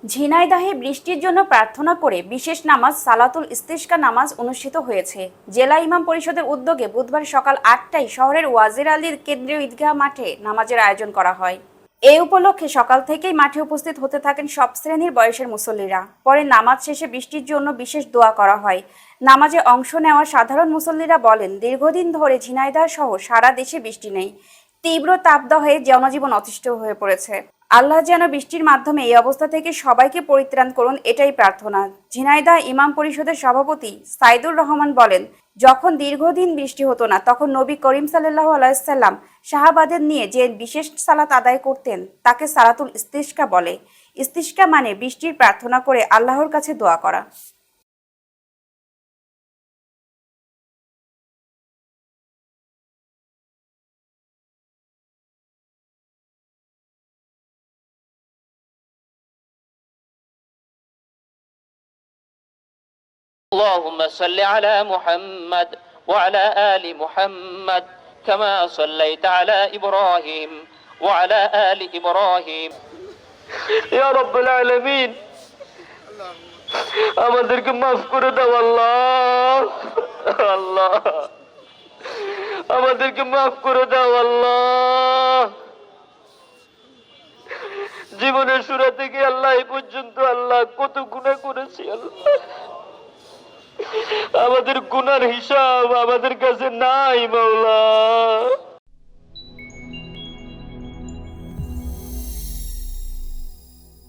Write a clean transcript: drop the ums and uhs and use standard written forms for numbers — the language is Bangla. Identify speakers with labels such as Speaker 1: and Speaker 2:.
Speaker 1: ঝিনাইদহে বৃষ্টির জন্য প্রার্থনা করে বিশেষ নামাজ সালাতুল ইস্তিসকা নামাজ অনুষ্ঠিত হয়েছে। জেলা ইমাম পরিষদের উদ্যোগে বুধবার সকাল ৮টায় শহরের ওয়াজির আলীর কেন্দ্রীয় ঈদগাহ মাঠে নামাজের আয়োজন করা হয়। এই উপলক্ষে সকাল থেকেই মাঠে উপস্থিত হতে থাকেন সব শ্রেণীর বয়সের মুসল্লিরা। পরে নামাজ শেষে বৃষ্টির জন্য বিশেষ দোয়া করা হয়। নামাজে অংশ নেওয়া সাধারণ মুসল্লিরা বলেন, দীর্ঘদিন ধরে ঝিনাইদহ সহ সারা দেশে বৃষ্টি নেই। তীব্র তাপদাহে জনজীবন অতিষ্ঠ হয়ে পড়েছে। আল্লাহ যেন বৃষ্টির মাধ্যমে এই অবস্থা থেকে সবাইকে পরিত্রাণ করুন, এটাই প্রার্থনা। ঝিনাইদহ ইমাম পরিষদের সভাপতি সাইদুর রহমান বলেন, যখন দীর্ঘদিন বৃষ্টি হতো না তখন নবী করিম সাল্লাল্লাহু আলাইহি সাল্লাম সাহাবাদের নিয়ে যে বিশেষ সালাত আদায় করতেন তাকে সালাতুল ইস্তিসকা বলে। ইস্তিসকা মানে বৃষ্টির প্রার্থনা করে আল্লাহর কাছে দোয়া করা।
Speaker 2: اللهم صل على محمد وعلى آل محمد كما صليت على إبراهيم وعلى آل إبراهيم يا رب العالمين আমাদেরকে মাফ করে দাও আল্লাহ। আল্লাহ আমাদেরকে মাফ করে দাও আল্লাহ। জীবনের শুরু থেকে আল্লাহ এই পর্যন্ত আল্লাহ কত গুনাহ করেছি আল্লাহ। আমাদের গুনার হিসাব আমাদের কাছে নাই মাওলা।